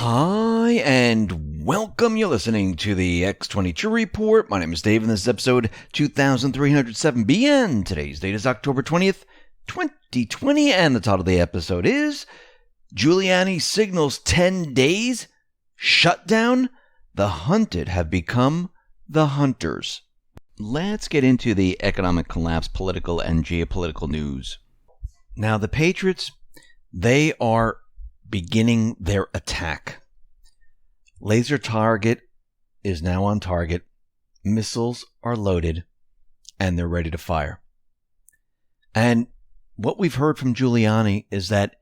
Hi, and welcome. You're listening to the X22 Report. My name is Dave, and this is episode 2307BN. Today's date is October 20th, 2020, and the title of the episode is Giuliani signals 10 days? Shutdown? The hunted have become the hunters. Let's get into the economic collapse, political, and geopolitical news. Now, the Patriots, they are beginning their attack. Laser target is now on target. Missiles are loaded, and they're ready to fire. And what we've heard from Giuliani is that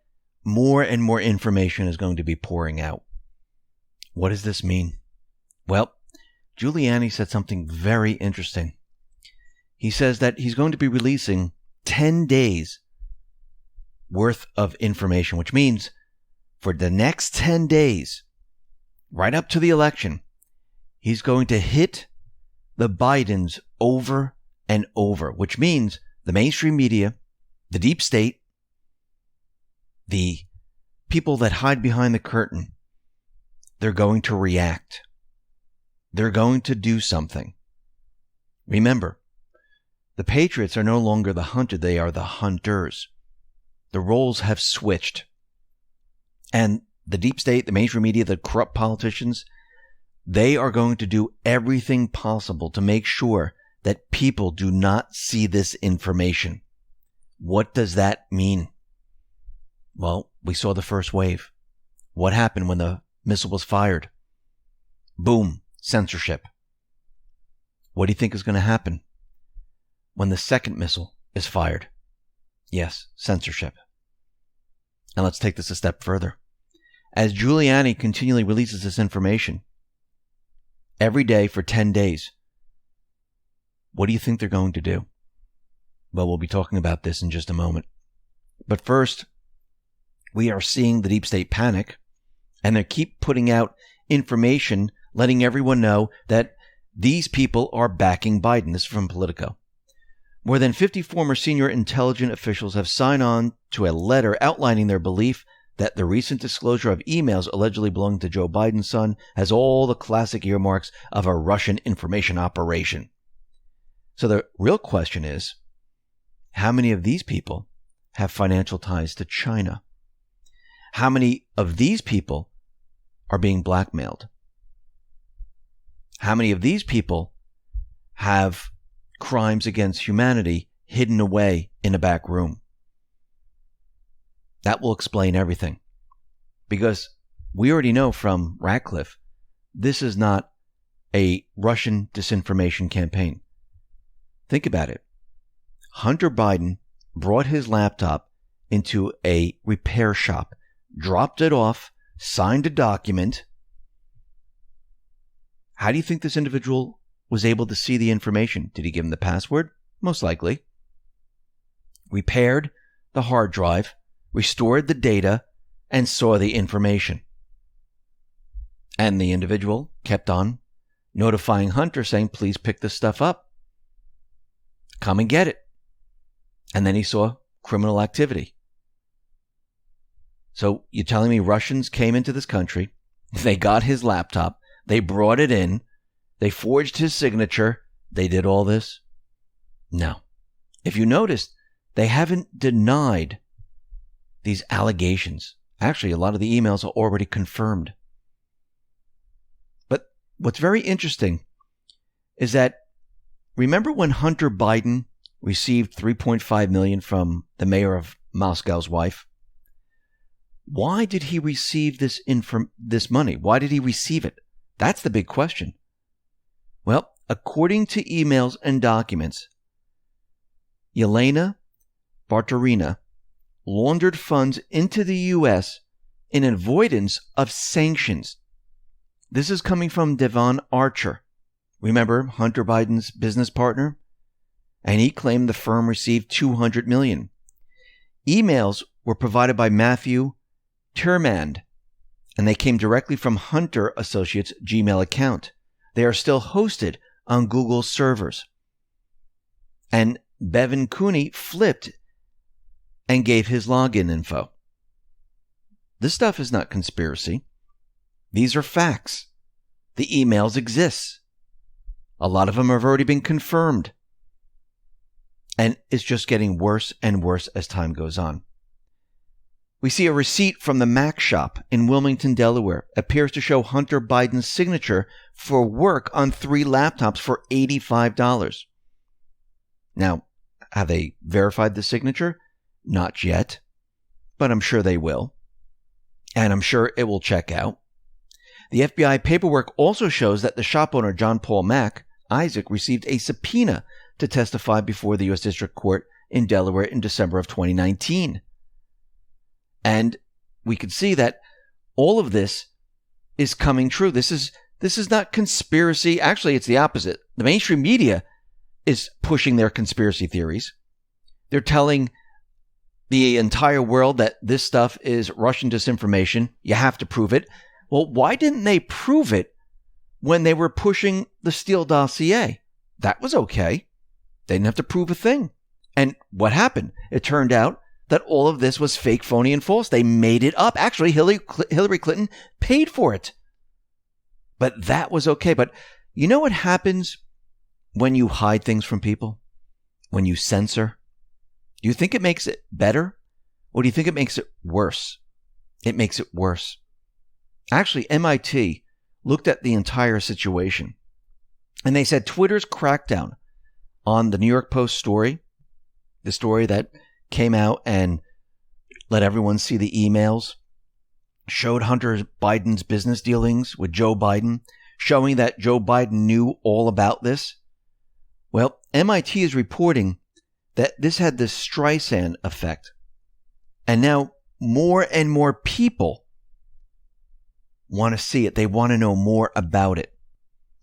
more and more information is going to be pouring out. What does this mean? Well, Giuliani said something very interesting. He says that he's going to be releasing 10 days worth of information, which means for the next 10 days, right up to the election, he's going to hit the Bidens over and over, which means the mainstream media, the deep state, the people that hide behind the curtain, they're going to react. They're going to do something. Remember, the Patriots are no longer the hunted, they are the hunters. The roles have switched. And the deep state, the mainstream media, the corrupt politicians, they are going to do everything possible to make sure that people do not see this information. What does that mean? Well, we saw the first wave. What happened when the missile was fired? Boom, censorship. What do you think is going to happen when the second missile is fired? Yes, censorship. And let's take this a step further. As Giuliani continually releases this information, every day for 10 days, what do you think they're going to do? Well, we'll be talking about this in just a moment. But first, we are seeing the deep state panic, and they keep putting out information, letting everyone know that these people are backing Biden. This is from Politico. More than 50 former senior intelligence officials have signed on to a letter outlining their belief that the recent disclosure of emails allegedly belonging to Joe Biden's son has all the classic earmarks of a Russian information operation. So the real question is, how many of these people have financial ties to China? How many of these people are being blackmailed? How many of these people have crimes against humanity hidden away in a back room? That will explain everything. Because we already know from Ratcliffe, this is not a Russian disinformation campaign. Think about it. Hunter Biden brought his laptop into a repair shop, dropped it off, signed a document. How do you think this individual was able to see the information? Did he give him the password? Most likely. Repaired the hard drive, restored the data, and saw the information. And the individual kept on notifying Hunter, saying, please pick this stuff up. Come and get it. And then he saw criminal activity. So you're telling me Russians came into this country, they got his laptop, they brought it in, they forged his signature, they did all this? No. If you noticed, they haven't denied these allegations. Actually, a lot of the emails are already confirmed. But what's very interesting is that, remember when Hunter Biden received $3.5 million from the mayor of Moscow's wife? Why did he receive this money? Why did he receive it? That's the big question. Well, according to emails and documents, Yelena Barterina laundered funds into the U.S. in avoidance of sanctions. This is coming from Devon Archer. Remember, Hunter Biden's business partner? And he claimed the firm received $200 million. Emails were provided by Matthew Termand, and they came directly from Hunter Associates' Gmail account. They are still hosted on Google servers. And Bevan Cooney flipped and gave his login info. This stuff is not conspiracy. These are facts. The emails exist. A lot of them have already been confirmed. And it's just getting worse and worse as time goes on. We see a receipt from the Mac shop in Wilmington, Delaware, appears to show Hunter Biden's signature for work on 3 laptops for $85. Now, have they verified the signature? Not yet, but I'm sure they will. And I'm sure it will check out. The FBI paperwork also shows that the shop owner, John Paul Mack, Isaac, received a subpoena to testify before the U.S. District Court in Delaware in December of 2019. And we can see that all of this is coming true. This is not conspiracy. Actually, it's the opposite. The mainstream media is pushing their conspiracy theories. They're telling the entire world that this stuff is Russian disinformation. You have to prove it. Well, why didn't they prove it when they were pushing the Steele dossier? That was okay. They didn't have to prove a thing. And what happened? It turned out that all of this was fake, phony, and false. They made it up. Actually, Hillary Clinton paid for it. But that was okay. But you know what happens when you hide things from people? When you censor? Do you think it makes it better? Or do you think it makes it worse? It makes it worse. Actually, MIT looked at the entire situation. And they said Twitter's crackdown on the New York Post story, the story that came out and let everyone see the emails, showed Hunter Biden's business dealings with Joe Biden, showing that Joe Biden knew all about this. Well, MIT is reporting that this had the Streisand effect. And now more and more people want to see it. They want to know more about it.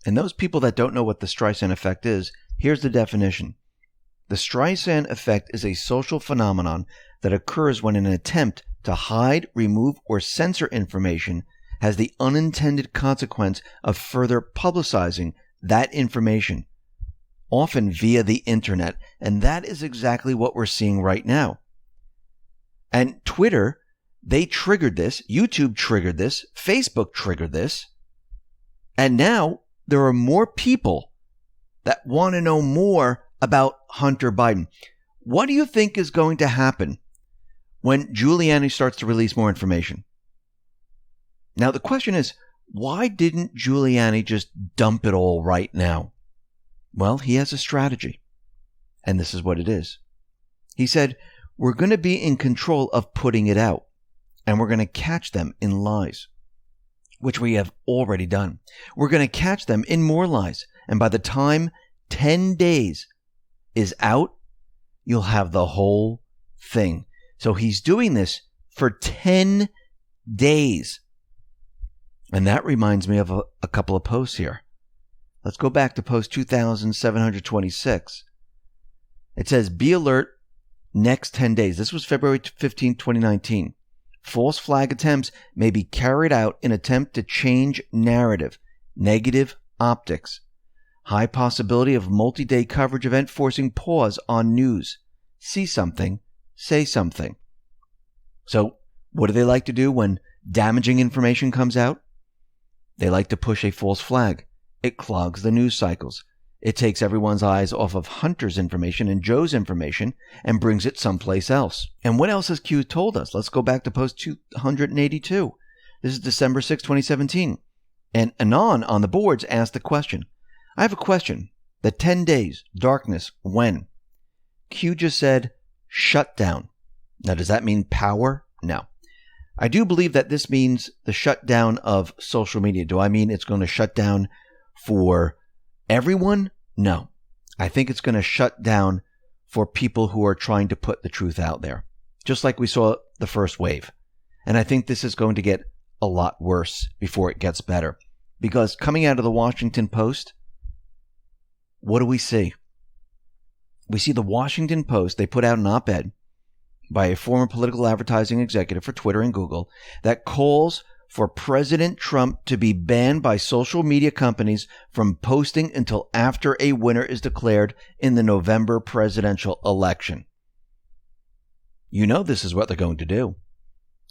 And those people that don't know what the Streisand effect is, here's the definition. The Streisand effect is a social phenomenon that occurs when an attempt to hide, remove, or censor information has the unintended consequence of further publicizing that information, often via the internet. And that is exactly what we're seeing right now. And Twitter, they triggered this. YouTube triggered this. Facebook triggered this. And now there are more people that want to know more about Hunter Biden. What do you think is going to happen when Giuliani starts to release more information? Now, the question is, why didn't Giuliani just dump it all right now? Well, he has a strategy, and this is what it is. He said, we're going to be in control of putting it out, and we're going to catch them in lies, which we have already done. We're going to catch them in more lies, and by the time 10 days is out, you'll have the whole thing. So he's doing this for 10 days. And that reminds me of a couple of posts here. Let's go back to post 2726. It says, be alert next 10 days. This was February 15, 2019. False flag attempts may be carried out in attempt to change narrative. Negative optics. High possibility of multi-day coverage event forcing pause on news. See something, say something. So, what do they like to do when damaging information comes out? They like to push a false flag. It clogs the news cycles. It takes everyone's eyes off of Hunter's information and Joe's information and brings it someplace else. And what else has Q told us? Let's go back to post 282. This is December 6, 2017. And Anon on the boards asked the question. I have a question. The 10 days, darkness, when? Q just said, shutdown. Now, does that mean power? No. I do believe that this means the shutdown of social media. Do I mean it's going to shut down for everyone? No. I think it's going to shut down for people who are trying to put the truth out there, just like we saw the first wave. And I think this is going to get a lot worse before it gets better. Because coming out of the Washington Post, what do we see? We see the Washington Post, they put out an op-ed by a former political advertising executive for Twitter and Google that calls for President Trump to be banned by social media companies from posting until after a winner is declared in the November presidential election. You know this is what they're going to do.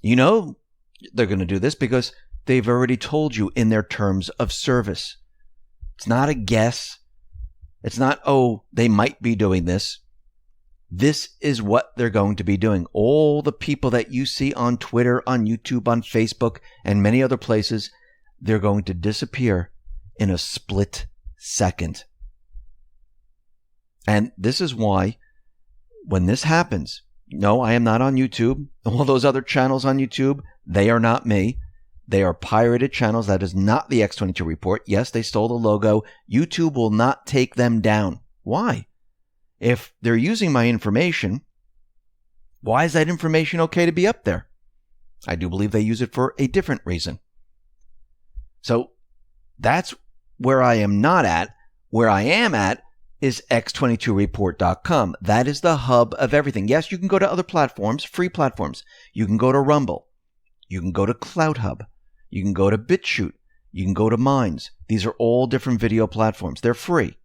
You know they're going to do this because they've already told you in their terms of service. It's not a guess. It's not, oh, they might be doing this. This is what they're going to be doing. All the people that you see on Twitter, on YouTube, on Facebook, and many other places, they're going to disappear in a split second. And this is why, when this happens, no, I am not on YouTube. All those other channels on YouTube, they are not me. They are pirated channels. That is not the X22 Report. Yes, they stole the logo. YouTube will not take them down. Why? If they're using my information, why is that information okay to be up there? I do believe they use it for a different reason. So that's where I am not at. Where I am at is x22report.com. That is the hub of everything. Yes, you can go to other platforms, free platforms. You can go to Rumble. You can go to CloudHub. You can go to BitChute. You can go to Minds. These are all different video platforms. They're free.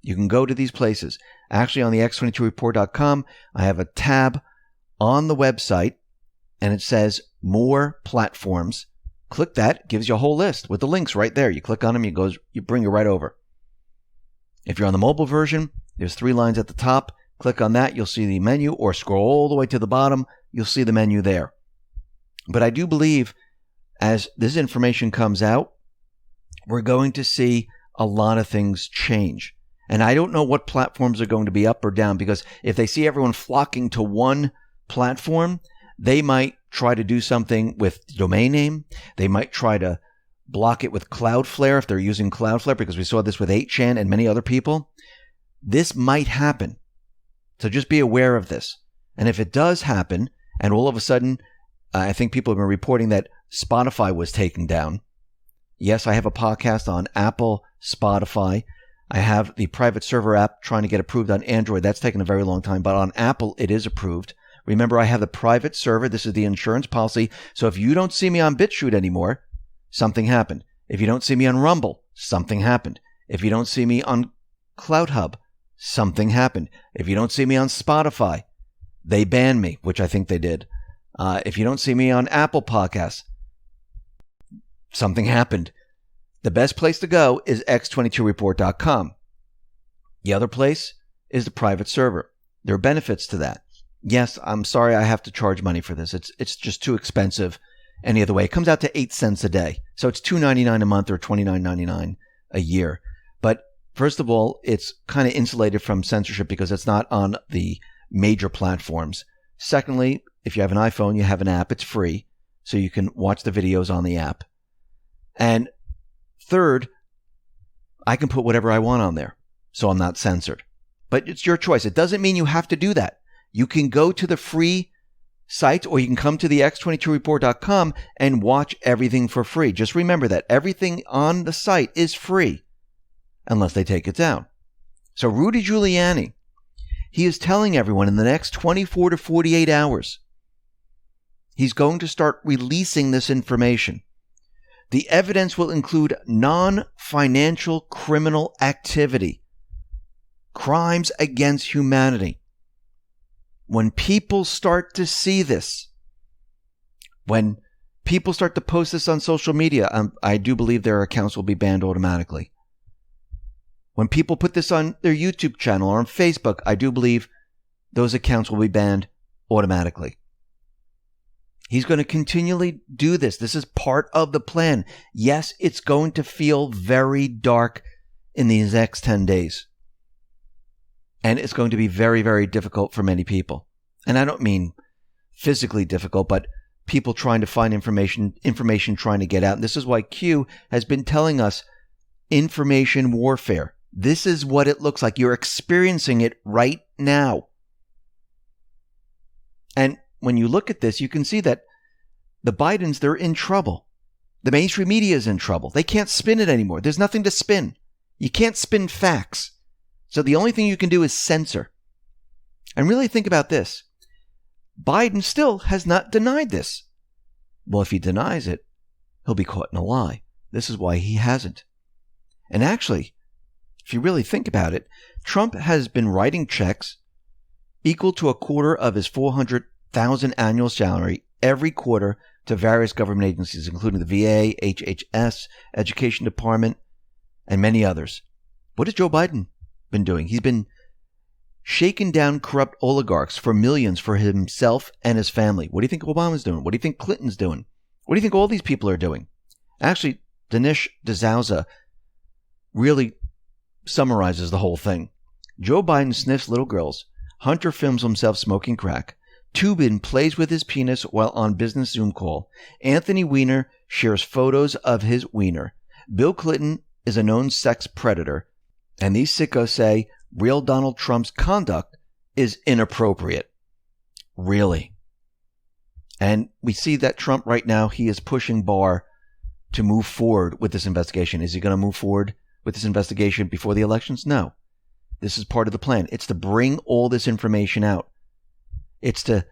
You can go to these places. Actually, on the x22report.com, I have a tab on the website, and it says More Platforms. Click that. It gives you a whole list with the links right there. You click on them, you bring you right over. If you're on the mobile version, there's 3 lines at the top. Click on that. You'll see the menu, or scroll all the way to the bottom. You'll see the menu there. But I do believe as this information comes out, we're going to see a lot of things change. And I don't know what platforms are going to be up or down, because if they see everyone flocking to one platform, they might try to do something with the domain name. They might try to block it with Cloudflare if they're using Cloudflare, because we saw this with 8chan and many other people. This might happen. So just be aware of this. And if it does happen, and all of a sudden, I think people have been reporting that Spotify was taken down. Yes, I have a podcast on Apple, Spotify. I have the private server app trying to get approved on Android. That's taken a very long time, but on Apple, it is approved. Remember, I have the private server. This is the insurance policy. So if you don't see me on BitChute anymore, something happened. If you don't see me on Rumble, something happened. If you don't see me on CloudHub, something happened. If you don't see me on Spotify, they banned me, which I think they did. If you don't see me on Apple Podcasts, something happened. The best place to go is x22report.com. The other place is the private server. There are benefits to that. Yes, I'm sorry I have to charge money for this. It's just too expensive any other way. It comes out to 8 cents a day. So it's $2.99 a month or $29.99 a year. But first of all, it's kind of insulated from censorship because it's not on the major platforms. Secondly, if you have an iPhone, you have an app. It's free, so you can watch the videos on the app. And third, I can put whatever I want on there, so I'm not censored. But it's your choice. It doesn't mean you have to do that. You can go to the free site, or you can come to the x22report.com and watch everything for free. Just remember that everything on the site is free, unless they take it down. So Rudy Giuliani, he is telling everyone in the next 24 to 48 hours, he's going to start releasing this information. The evidence will include non-financial criminal activity, crimes against humanity. When people start to see this, when people start to post this on social media, I do believe their accounts will be banned automatically. When people put this on their YouTube channel or on Facebook, I do believe those accounts will be banned automatically. He's going to continually do this. This is part of the plan. Yes, it's going to feel very dark in these next 10 days. And it's going to be very, very difficult for many people. And I don't mean physically difficult, but people trying to find information trying to get out. And this is why Q has been telling us information warfare. This is what it looks like. You're experiencing it right now. And when you look at this, you can see that the Bidens, they're in trouble. The mainstream media is in trouble. They can't spin it anymore. There's nothing to spin. You can't spin facts. So the only thing you can do is censor. And really think about this. Biden still has not denied this. Well, if he denies it, he'll be caught in a lie. This is why he hasn't. And actually, if you really think about it, Trump has been writing checks equal to a quarter of his $400,000 annual salary every quarter to various government agencies, including the VA, HHS, Education Department, and many others. What has Joe Biden been doing? He's been shaking down corrupt oligarchs for millions for himself and his family. What do you think Obama's doing? What do you think Clinton's doing? What do you think all these people are doing? Actually, Dinesh D'Souza really summarizes the whole thing. Joe Biden sniffs little girls. Hunter films himself smoking crack. Tubin plays with his penis while on business Zoom call. Anthony Weiner shares photos of his wiener. Bill Clinton is a known sex predator. And these sickos say real Donald Trump's conduct is inappropriate. Really. And we see that Trump right now, he is pushing Barr to move forward with this investigation. Is he going to move forward with this investigation before the elections? No. This is part of the plan. It's to bring all this information out. It's to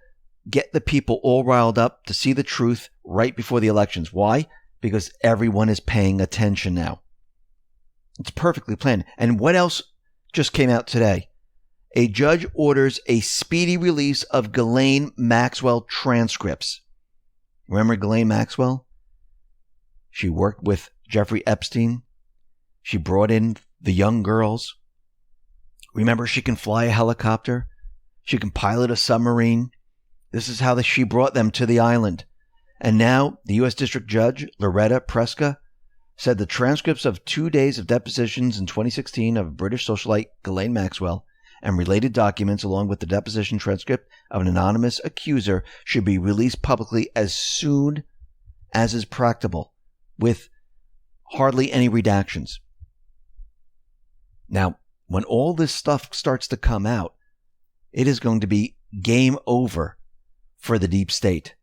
get the people all riled up to see the truth right before the elections. Why? Because everyone is paying attention now. It's perfectly planned. And what else just came out today? A judge orders a speedy release of Ghislaine Maxwell transcripts. Remember Ghislaine Maxwell? She worked with Jeffrey Epstein. She brought in the young girls. Remember, she can fly a helicopter. She can pilot a submarine. This is how she brought them to the island. And now the U.S. District Judge, Loretta Preska, said the transcripts of 2 days of depositions in 2016 of British socialite Ghislaine Maxwell and related documents, along with the deposition transcript of an anonymous accuser, should be released publicly as soon as is practicable, with hardly any redactions. Now, when all this stuff starts to come out, it is going to be game over for the deep state.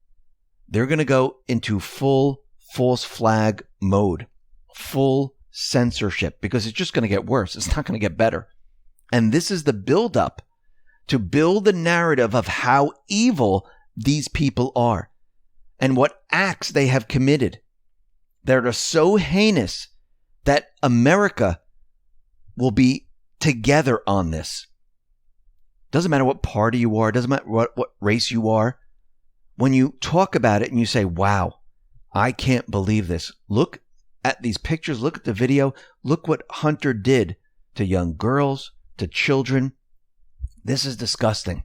They're going to go into full false flag mode, full censorship, because it's just going to get worse. It's not going to get better. And this is the buildup to build the narrative of how evil these people are and what acts they have committed that are so heinous that America will be together on this. Doesn't matter what party you are, doesn't matter what race you are. When you talk about it and you say, wow, I can't believe this. Look at these pictures, look at the video, look what Hunter did to young girls, to children. This is disgusting.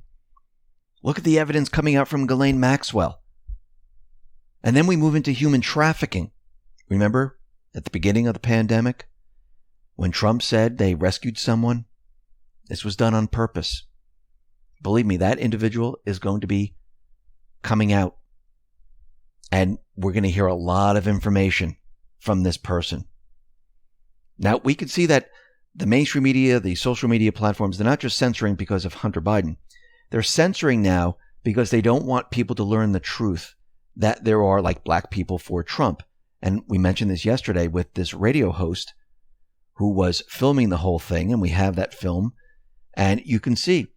Look at the evidence coming out from Ghislaine Maxwell. And then we move into human trafficking. Remember at the beginning of the pandemic when Trump said they rescued someone? This was done on purpose. Believe me, that individual is going to be coming out. And we're going to hear a lot of information from this person. Now, we can see that the mainstream media, the social media platforms, they're not just censoring because of Hunter Biden. They're censoring now because they don't want people to learn the truth that there are like black people for Trump. And we mentioned this yesterday with this radio host who was filming the whole thing. And we have that film. And you can see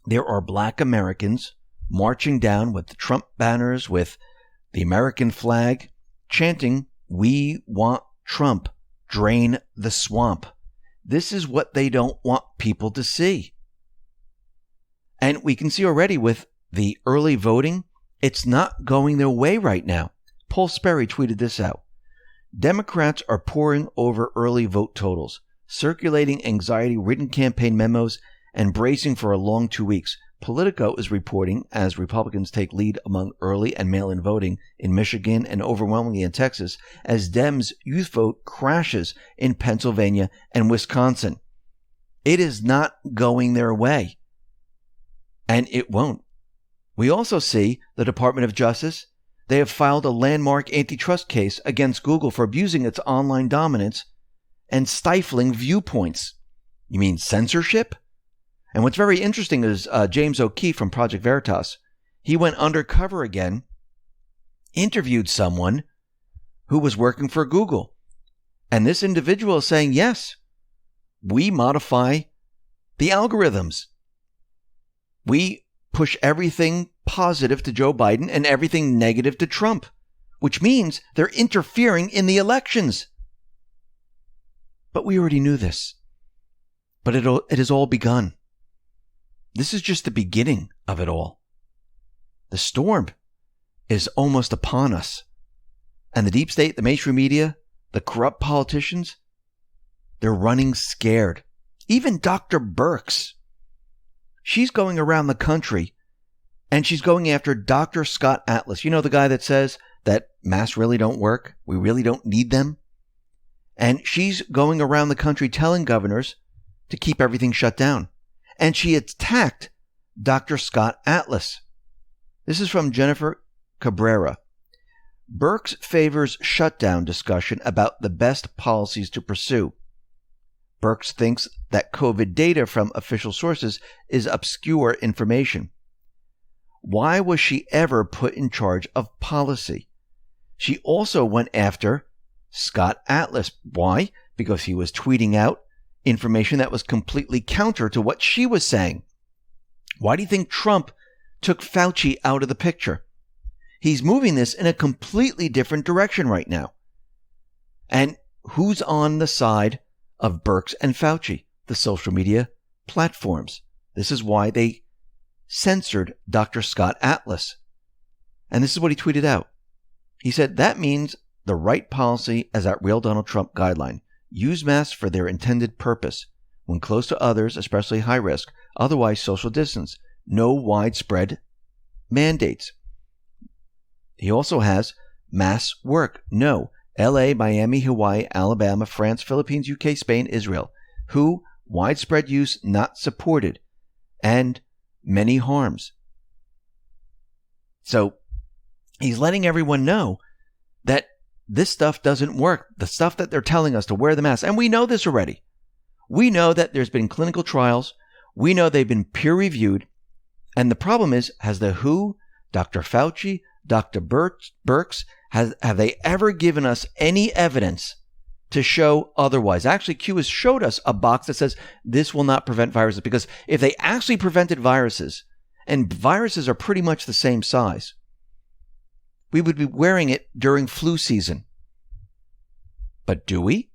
there are black Americans marching down with the Trump banners, with the American flag, chanting, "We want Trump, drain the swamp." This is what they don't want people to see. And we can see already with the early voting, it's not going their way right now. Paul Sperry tweeted this out. Democrats are poring over early vote totals, circulating anxiety-ridden campaign memos, and bracing for a long 2 weeks. Politico is reporting as Republicans take lead among early and mail-in voting in Michigan and overwhelmingly in Texas, as Dems' youth vote crashes in Pennsylvania and Wisconsin. It is not going their way. And it won't. We also see the Department of Justice. They have filed a landmark antitrust case against Google for abusing its online dominance and stifling viewpoints. You mean censorship? And what's very interesting is James O'Keefe from Project Veritas. He went undercover again, interviewed someone who was working for Google. And this individual is saying, yes, we modify the algorithms. We push everything positive to Joe Biden and everything negative to Trump, which means they're interfering in the elections. But we already knew this. But it has all begun. This is just the beginning of it all. The storm is almost upon us. And the deep state, the mainstream media, the corrupt politicians, they're running scared. Even Dr. Birx, she's going around the country and she's going after Dr. Scott Atlas. You know, the guy that says that masks really don't work. We really don't need them. And she's going around the country telling governors to keep everything shut down. And she attacked Dr. Scott Atlas. This is from Jennifer Cabrera. Birx favors shutdown discussion about the best policies to pursue. Birx thinks that COVID data from official sources is obscure information. Why was she ever put in charge of policy? She also went after Scott Atlas. Why? Because he was tweeting out information that was completely counter to what she was saying. Why do you think Trump took Fauci out of the picture? He's moving this in a completely different direction right now. And who's on the side of Birx and Fauci? The social media platforms. This is why they censored Dr. Scott Atlas. And this is what he tweeted out. He said, that means the right policy as that real Donald Trump guideline. Use masks for their intended purpose. When close to others, especially high risk, otherwise social distance. No widespread mandates. He also has masks work. No. LA, Miami, Hawaii, Alabama, France, Philippines, UK, Spain, Israel. Who? Widespread use not supported. And many harms. So he's letting everyone know that this stuff doesn't work. The stuff that they're telling us to wear the mask. And we know this already. We know that there's been clinical trials. We know they've been peer reviewed. And the problem is, has the WHO, Dr. Fauci, Dr. Birx, have they ever given us any evidence to show otherwise? Actually, Q has showed us a box that says this will not prevent viruses, because if they actually prevented viruses, and viruses are pretty much the same size, we would be wearing it during flu season. But do we?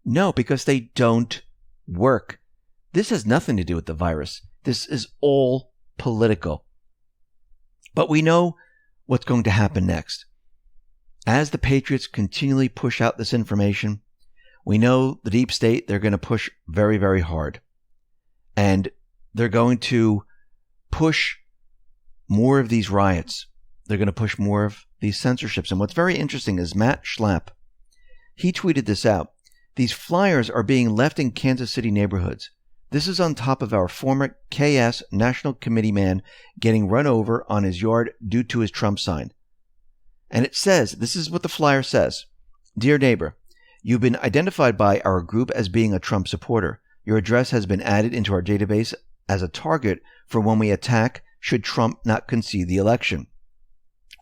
No, because they don't work. This has nothing to do with the virus. This is all political. But we know what's going to happen next. As the patriots continually push out this information, we know the deep state, they're going to push very, very hard. And they're going to push more of these riots. They're going to push more of these censorships. And what's very interesting is Matt Schlapp. He tweeted this out. These flyers are being left in Kansas City neighborhoods. This is on top of our former KS National Committee man getting run over on his yard due to his Trump sign. And it says, this is what the flyer says. Dear neighbor, you've been identified by our group as being a Trump supporter. Your address has been added into our database as a target for when we attack should Trump not concede the election.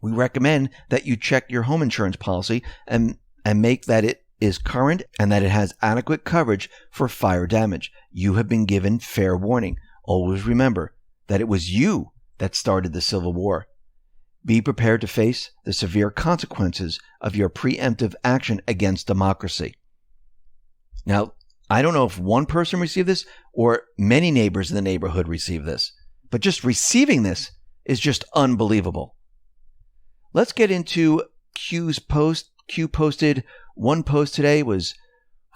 We recommend that you check your home insurance policy and make that it is current and that it has adequate coverage for fire damage. You have been given fair warning. Always remember that it was you that started the Civil War. Be prepared to face the severe consequences of your preemptive action against democracy. Now, I don't know if one person received this or many neighbors in the neighborhood received this, but just receiving this is just unbelievable. Let's get into Q's post. Q posted one post today, was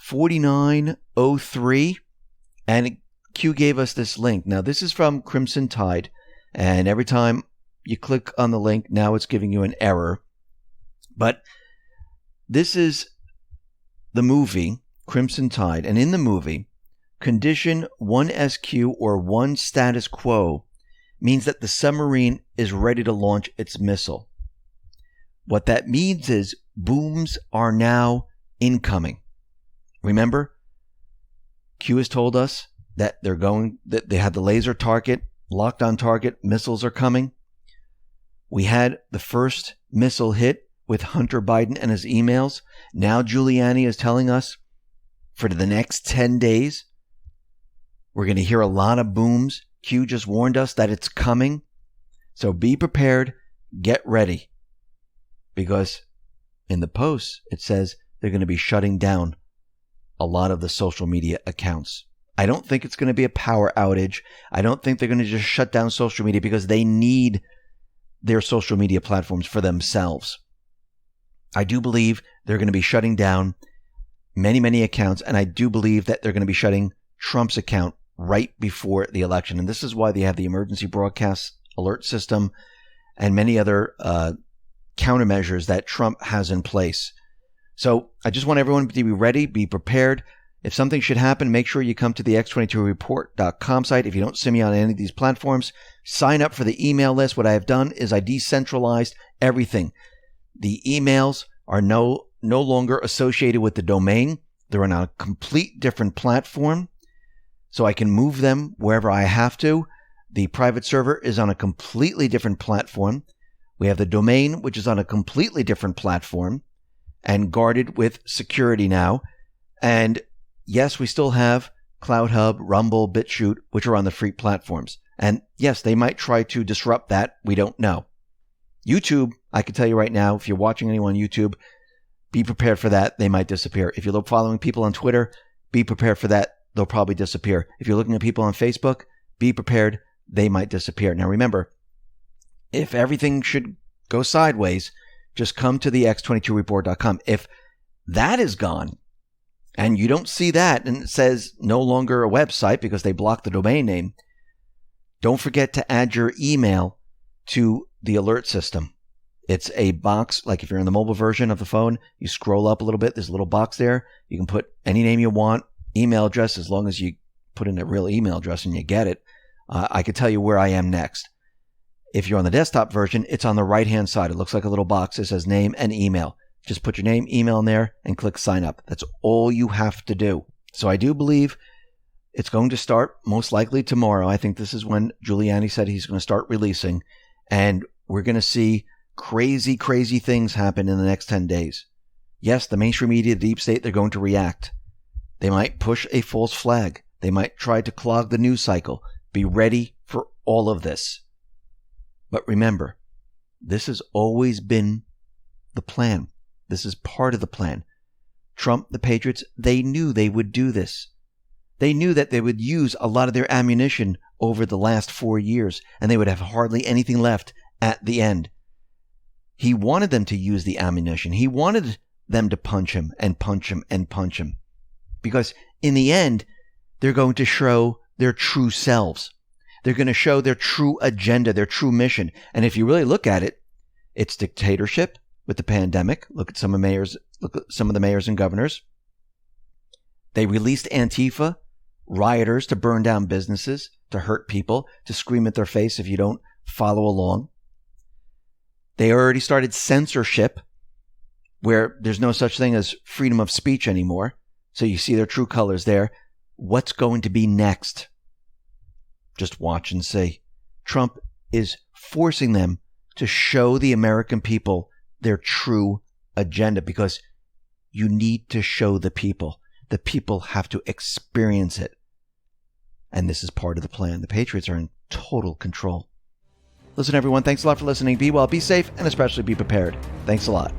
4903, and Q gave us this link. Now, this is from Crimson Tide, and every time you click on the link, now it's giving you an error. But this is the movie, Crimson Tide, and in the movie, condition 1SQ or 1 status quo means that the submarine is ready to launch its missile. What that means is booms are now incoming. Remember, Q has told us that that they have the laser target, locked on target, missiles are coming. We had the first missile hit with Hunter Biden and his emails. Now Giuliani is telling us for the next 10 days, we're going to hear a lot of booms. Q just warned us that it's coming. So be prepared, get ready. Because in the posts, it says they're going to be shutting down a lot of the social media accounts. I don't think it's going to be a power outage. I don't think they're going to just shut down social media because they need their social media platforms for themselves. I do believe they're going to be shutting down many, many accounts, and I do believe that they're going to be shutting Trump's account right before the election. And this is why they have the emergency broadcast alert system and many other countermeasures that Trump has in place. So I just want everyone to be ready, be prepared. If something should happen, make sure you come to the x22report.com site. If you don't see me on any of these platforms, sign up for the email list. What I have done is I decentralized everything. The emails are no longer associated with the domain. They're on a complete different platform, so I can move them wherever I have to. The private server is on a completely different platform. We have the domain, which is on a completely different platform and guarded with security now. And yes, we still have CloudHub, Rumble, BitChute, which are on the free platforms. And yes, they might try to disrupt that. We don't know. YouTube, I can tell you right now, if you're watching anyone on YouTube, be prepared for that. They might disappear. If you're following people on Twitter, be prepared for that. They'll probably disappear. If you're looking at people on Facebook, be prepared. They might disappear. Now remember, if everything should go sideways, just come to the x22report.com. If that is gone and you don't see that and it says no longer a website because they blocked the domain name, don't forget to add your email to the alert system. It's a box, like if you're in the mobile version of the phone, you scroll up a little bit, there's a little box there. You can put any name you want, email address, as long as you put in a real email address and you get it. I could tell you where I am next. If you're on the desktop version, it's on the right-hand side. It looks like a little box that says name and email. Just put your name, email in there, and click sign up. That's all you have to do. So I do believe it's going to start most likely tomorrow. I think this is when Giuliani said he's going to start releasing, and we're going to see crazy, crazy things happen in the next 10 days. Yes, the mainstream media, the deep state, they're going to react. They might push a false flag. They might try to clog the news cycle. Be ready for all of this. But remember, this has always been the plan. This is part of the plan. Trump, the Patriots, they knew they would do this. They knew that they would use a lot of their ammunition over the last 4 years, and they would have hardly anything left at the end. He wanted them to use the ammunition. He wanted them to punch him and punch him and punch him. Because in the end, they're going to show their true selves. They're going to show their true agenda, their true mission. And if you really look at it, it's dictatorship with the pandemic. Look at some of the mayors and governors. They released Antifa, rioters to burn down businesses, to hurt people, to scream at their face if you don't follow along. They already started censorship, where there's no such thing as freedom of speech anymore. So you see their true colors there. What's going to be next? Just watch and see. Trump is forcing them to show the American people their true agenda, because you need to show the people. The people have to experience it. And this is part of the plan. The Patriots are in total control. Listen, everyone, thanks a lot for listening. Be well, be safe, and especially be prepared. Thanks a lot.